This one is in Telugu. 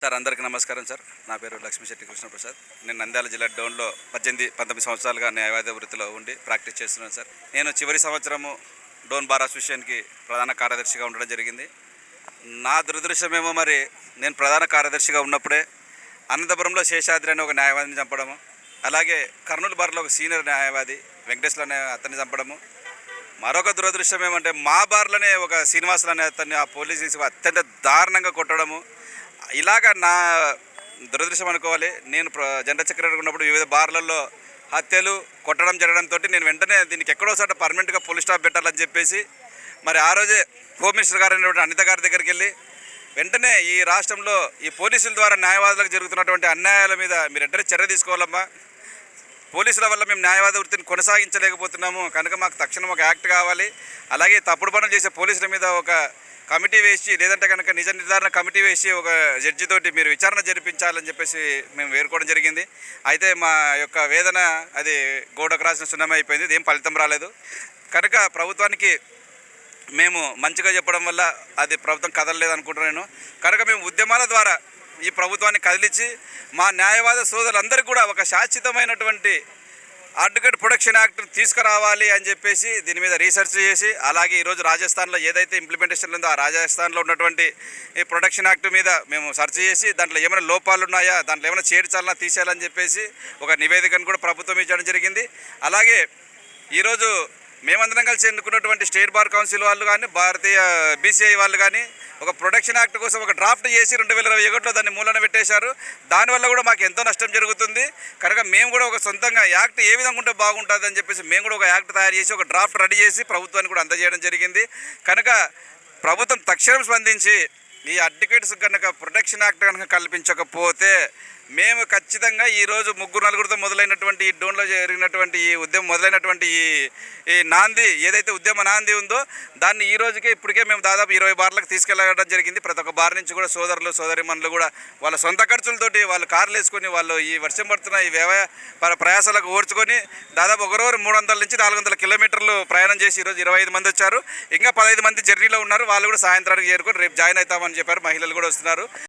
సార్ అందరికీ నమస్కారం సార్. నా పేరు లక్ష్మీశెట్టి కృష్ణప్రసాద్. నేను నంద్యాల జిల్లా డోన్లో 19 సంవత్సరాలుగా న్యాయవాద వృత్తిలో ఉండి ప్రాక్టీస్ చేస్తున్నాను సార్. నేను చివరి సంవత్సరము డోన్ బార్ అసోసియేషన్కి ప్రధాన కార్యదర్శిగా ఉండడం జరిగింది. నా దురదృష్టమేమో మరి నేను ప్రధాన కార్యదర్శిగా ఉన్నప్పుడే అనంతపురంలో శేషాద్రి అనే ఒక న్యాయవాదిని చంపడము, అలాగే కర్నూలు బార్లో ఒక సీనియర్ న్యాయవాది వెంకటేశ్వర అనే అతన్ని చంపడము, మరొక దురదృష్టం ఏమంటే మా బార్లోనే ఒక శ్రీనివాసులు అనే అతన్ని ఆ పోలీసు అత్యంత దారుణంగా కొట్టడము. ఇలాగ నా దురదృష్టం అనుకోవాలి. నేను జనరల్ సెక్రటరీ ఉన్నప్పుడు వివిధ బార్లలో హత్యలు కొట్టడం జరగడంతో నేను వెంటనే దీనికి ఎక్కడోసారి పర్మనెంట్గా పోలీస్ స్టాప్ పెట్టాలని చెప్పేసి మరి ఆ రోజే హోమ్ మినిస్టర్ గారు అయినటువంటి అనిత గారి దగ్గరికి వెళ్ళి వెంటనే ఈ రాష్ట్రంలో ఈ పోలీసుల ద్వారా న్యాయవాదులకు జరుగుతున్నటువంటి అన్యాయాల మీద మీరు వెంటనే చర్య తీసుకోవాలమ్మా, పోలీసుల వల్ల మేము న్యాయవాద వృత్తిని కొనసాగించలేకపోతున్నాము కనుక మాకు తక్షణం ఒక యాక్ట్ కావాలి, అలాగే తప్పుడు పనులు చేసే పోలీసుల మీద ఒక కమిటీ వేసి లేదంటే కనుక నిజ నిర్ధారణ కమిటీ వేసి ఒక జడ్జితోటి మీరు విచారణ జరిపించాలని చెప్పేసి మేము వేరుకోవడం జరిగింది. అయితే మా యొక్క వేదన అది గోడకు రాసిన సున్నమే అయిపోయింది, ఏం ఫలితం రాలేదు. కనుక ప్రభుత్వానికి మేము మంచిగా చెప్పడం వల్ల అది ప్రభుత్వం కదలలేదు అనుకుంటున్నాను. కనుక మేము ఉద్యమాల ద్వారా ఈ ప్రభుత్వాన్ని కదిలించి మా న్యాయవాద సోదరులందరికీ కూడా ఒక శాశ్వతమైనటువంటి అడ్వకేట్ ప్రొటెక్షన్ యాక్ట్ తీసుకురావాలి అని చెప్పేసి దీని మీద రీసెర్చ్ చేసి, అలాగే ఈరోజు రాజస్థాన్లో ఏదైతే ఇంప్లిమెంటేషన్ ఉందో ఆ రాజస్థాన్లో ఉన్నటువంటి ఈ ప్రొటెక్షన్ యాక్ట్ మీద మేము సెర్చ్ చేసి దాంట్లో ఏమైనా లోపాలు ఉన్నాయా, దాంట్లో ఏమైనా చేర్చాలన్నా తీసేయాలని చెప్పేసి ఒక నివేదికను కూడా ప్రభుత్వం ఇచ్చడం జరిగింది. అలాగే ఈరోజు మేమందరం కలిసి ఎన్నుకున్నటువంటి స్టేట్ బార్ కౌన్సిల్ వాళ్ళు కానీ భారతీయ బీసీఐ వాళ్ళు కానీ ఒక ప్రొటెక్షన్ యాక్ట్ కోసం ఒక డ్రాఫ్ట్ చేసి 2021లో దాన్ని మూలన పెట్టేశారు. దానివల్ల కూడా మాకు ఎంతో నష్టం జరుగుతుంది. కనుక మేము కూడా ఒక సొంతంగా యాక్ట్ ఏ విధంగా ఉంటే బాగుంటుంది అని చెప్పేసి మేము కూడా ఒక యాక్ట్ తయారు చేసి ఒక డ్రాఫ్ట్ రెడీ చేసి ప్రభుత్వానికి కూడా అందజేయడం జరిగింది. కనుక ప్రభుత్వం తక్షణం స్పందించి ఈ అడ్వకేట్స్ కనుక ప్రొటెక్షన్ యాక్ట్ కనుక కల్పించకపోతే మేము ఖచ్చితంగా ఈరోజు 3-4 మొదలైనటువంటి ఈ డోన్లో జరిగినటువంటి ఈ ఉద్యమం మొదలైనటువంటి ఈ నాంది ఏదైతే ఉద్యమ నాంది ఉందో దాన్ని ఈ రోజుకే ఇప్పటికే మేము దాదాపు 20 బార్లకు తీసుకెళ్ళడం జరిగింది. ప్రతి ఒక్క బార్ నుంచి కూడా సోదరులు సోదరిమణులు కూడా వాళ్ళ సొంత ఖర్చులతోటి వాళ్ళు కార్లు వేసుకొని వాళ్ళు ఈ వర్షం పడుతున్న ఈ ప్రయాసాలకు ఓర్చుకొని దాదాపు ఒకరోజు 300 నుంచి 400 కిలోమీటర్లు ప్రయాణం చేసి ఈరోజు 25 మంది వచ్చారు. ఇంకా 15 మంది జర్నీలో ఉన్నారు. వాళ్ళు కూడా సాయంత్రానికి చేరుకొని రేపు జాయిన్ అవుతామని చెప్పారు. మహిళలు కూడా వస్తున్నారు.